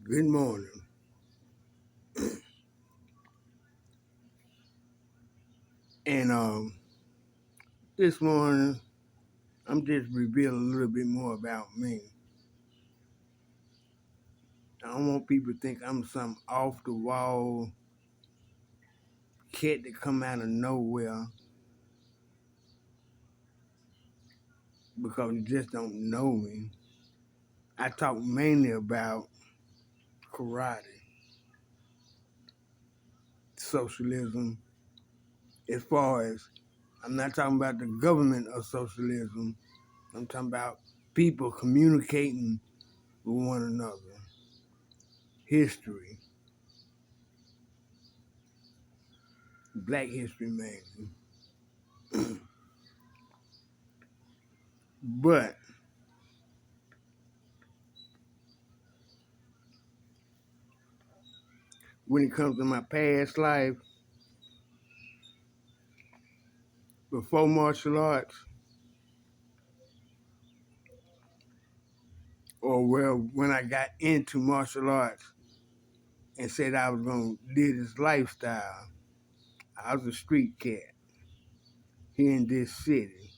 Good morning. And this morning, I'm just revealing a little bit more about me. I don't want people to think I'm some off the wall cat that come out of nowhere because you just don't know me. I talk mainly about karate, socialism, as far as I'm not talking about the government of socialism. I'm talking about people communicating with one another. History, Black history mainly. But when it comes to my past life, before martial arts, or well, when I got into martial arts and said I was going to live this lifestyle, I was a street cat here in this city.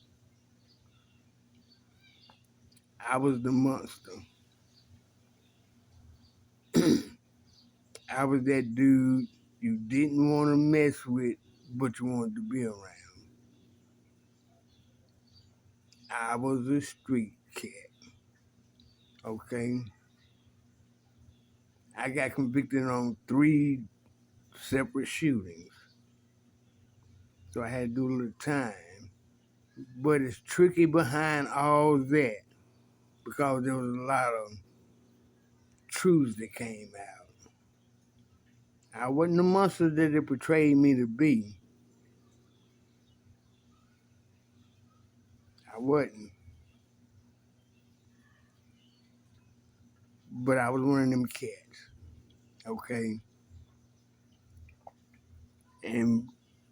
I was the monster. I was that dude you didn't want to mess with, but you wanted to be around. I was a street cat, okay? I got convicted on 3 separate shootings, so I had to do a little time. But it's tricky behind all that because there was a lot of truths that came out. I wasn't the monster that it portrayed me to be. I wasn't. But I was one of them cats, okay? And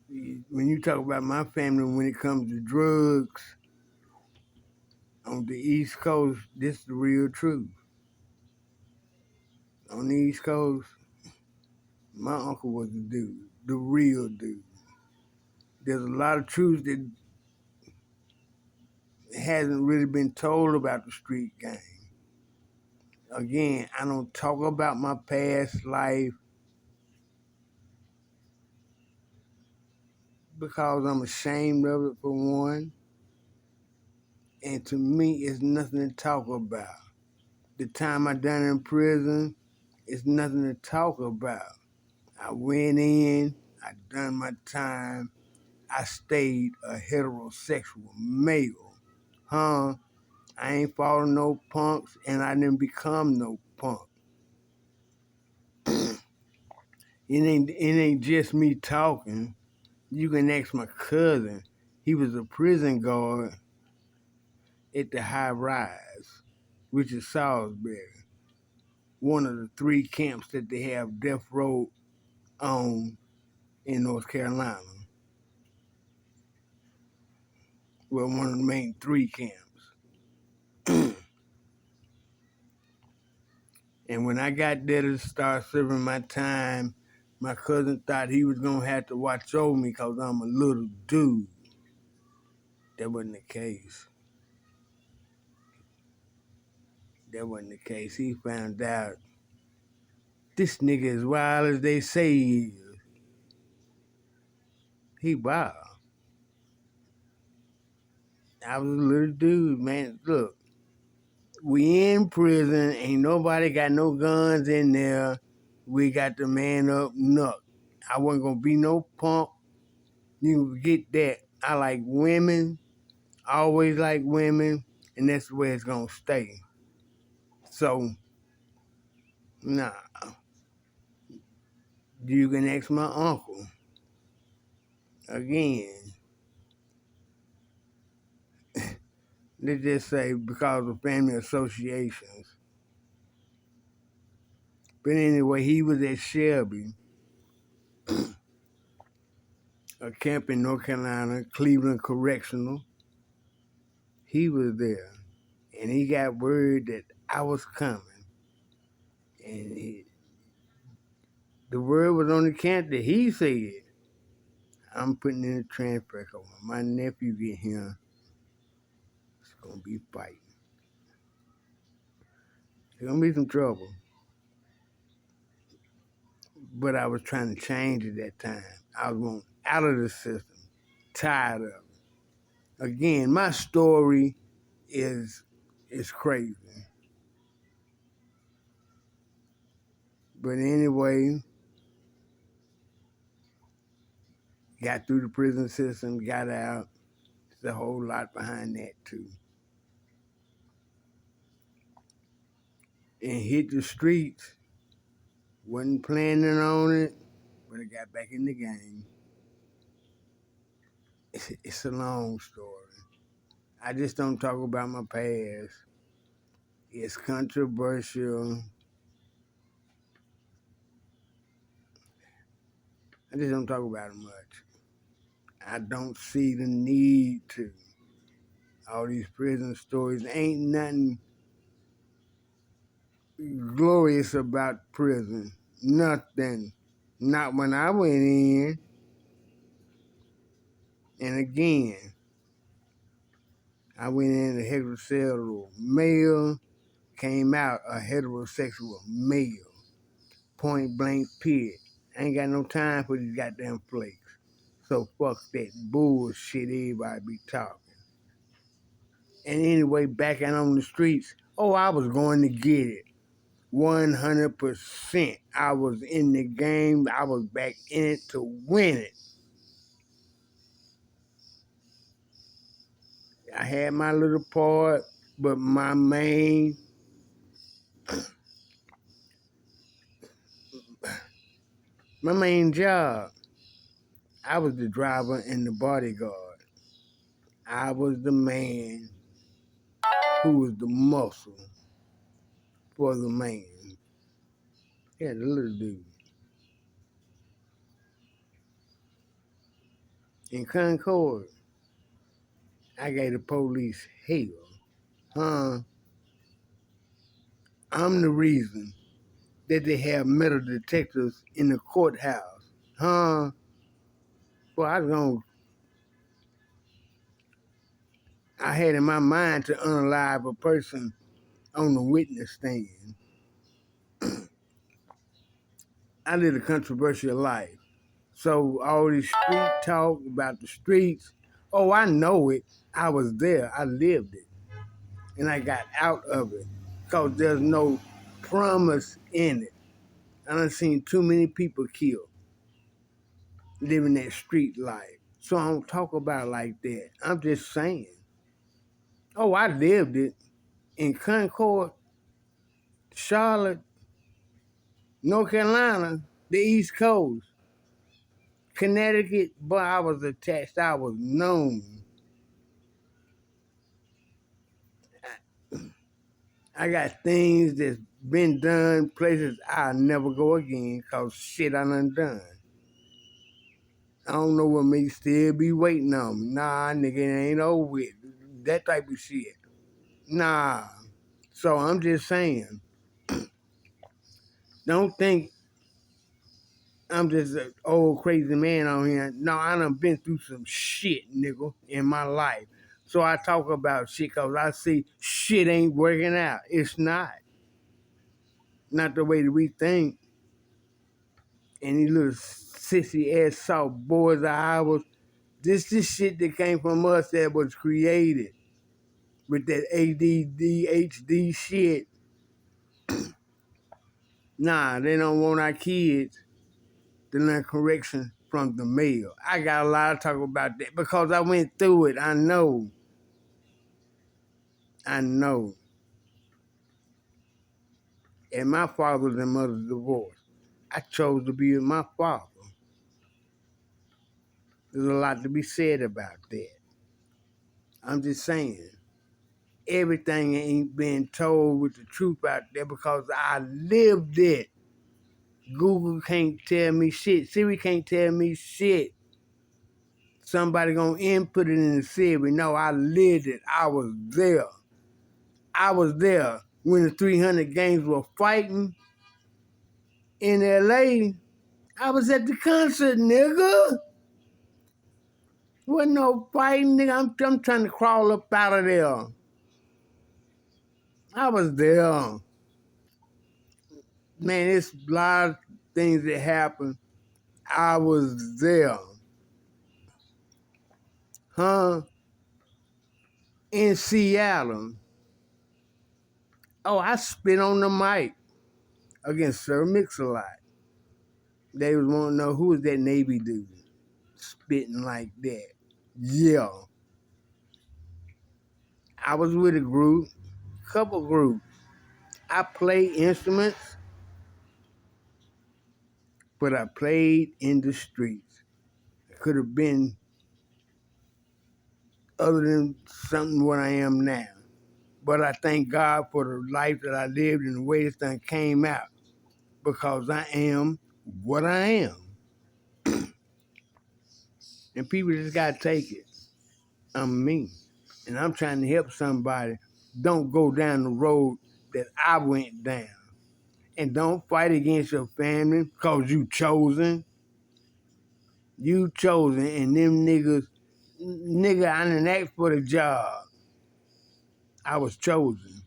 when you talk about my family when it comes to drugs on the East Coast, this is the real truth. On the East Coast, my uncle was the dude, the real dude. There's a lot of truths that hasn't really been told about the street gang. Again, I don't talk about my past life because I'm ashamed of it, for one. And to me, it's nothing to talk about. The time I done in prison, it's nothing to talk about. I went in, I done my time, I stayed a heterosexual male. Huh? I ain't following no punks and I didn't become no punk. It ain't just me talking. You can ask my cousin. He was a prison guard at the High Rise, which is Salisbury, one of the 3 camps that they have death row on in North Carolina. Well, one of the main 3 camps. And when I got there to start serving my time, my cousin thought he was going to have to watch over me because I'm a little dude. That wasn't the case. That wasn't the case. He found out this nigga as wild as they say he is. He wild. I was a little dude, man. Look, we in prison. Ain't nobody got no guns in there. We got the man up nuck. I wasn't going to be no punk. You get that. I like women. Always like women. And that's the way it's going to stay. So, nah. You can ask my uncle. Again, let's just say because of family associations. But anyway, he was at Shelby, a camp in North Carolina, Cleveland Correctional. He was there, and he got word that I was coming. And The word was on the camp that he said, I'm putting in a transfer code. When my nephew get here, it's gonna be fighting. It's gonna be some trouble. But I was trying to change at that time. I was going out of the system, tired of it. Again, my story is crazy. But anyway, got through the prison system, got out. There's a whole lot behind that too. And hit the streets. Wasn't planning on it, but I got back in the game. It's a long story. I just don't talk about my past. It's controversial. I just don't talk about it much. I don't see the need to. All these prison stories ain't nothing glorious about prison. Nothing. Not when I went in. And again, I went in a heterosexual male, came out a heterosexual male. Point blank period. I ain't got no time for these goddamn flakes. So fuck that bullshit everybody be talking. And anyway, back out on the streets, I was going to get it. 100%. I was in the game. I was back in it to win it. I had my little part, but my main job, I was the driver and the bodyguard. I was the man who was the muscle for the man. Yeah, the little dude. In Concord, I gave the police hell. I'm the reason that they have metal detectors in the courthouse. Well, I had in my mind to unalive a person on the witness stand. I lived a controversial life. So all this street talk about the streets, I know it. I was there. I lived it. And I got out of it because there's no promise in it. I done seen too many people killed living that street life. So I don't talk about it like that. I'm just saying. I lived it in Concord, Charlotte, North Carolina, the East Coast, Connecticut, but I was attached. I was known. I got things that's been done, places I'll never go again, cause shit I done. I don't know what may still be waiting on me. Nah, nigga, it ain't over with. That type of shit. Nah. So I'm just saying, don't think I'm just an old crazy man on here. No, I done been through some shit, nigga, in my life. So I talk about shit because I see shit ain't working out. It's not. Not the way that we think. And these little sissy ass soft boys of ours, this shit that came from us that was created with that ADHD shit. Nah, they don't want our kids to learn correction from the male. I got a lot to talk about that because I went through it. I know. And my father's and mother's divorce. I chose to be with my father. There's a lot to be said about that. I'm just saying, everything ain't been told with the truth out there because I lived it. Google can't tell me shit. Siri can't tell me shit. Somebody gonna input it in the Siri. No, I lived it. I was there. I was there when the 300 gangs were fighting in LA. I was at the concert, nigga. Wasn't no fighting, nigga. I'm trying to crawl up out of there. I was there. Man, it's a lot of things that happened. I was there. Huh? In Seattle. Oh, I spit on the mic against Sir Mix-a-Lot. They was wanting to know who was that Navy dude spitting like that. Yeah. I was with a group, couple groups. I played instruments, but I played in the streets. It could have been other than something what I am now. But I thank God for the life that I lived and the way this thing came out because I am what I am. And people just got to take it. I'm me. And I'm trying to help somebody. Don't go down the road that I went down. And don't fight against your family because you chosen. You chosen. And them nigga, I didn't ask for the job. I was chosen.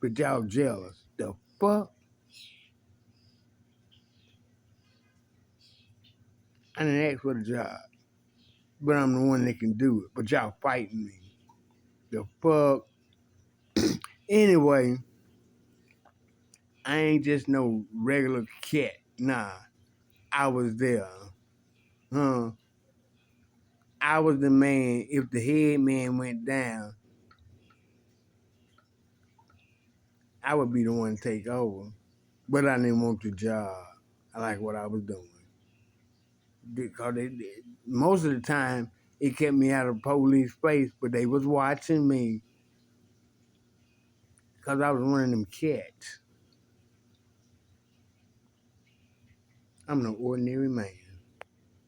But y'all jealous. The fuck? I didn't ask for the job. But I'm the one that can do it. But y'all fighting me. The fuck? Anyway, I ain't just no regular cat. Nah, I was there. Huh? I was the man. If the head man went down, I would be the one to take over. But I didn't want the job. I like what I was doing. Because most of the time, it kept me out of police face, but they was watching me because I was one of them cats. I'm an ordinary man.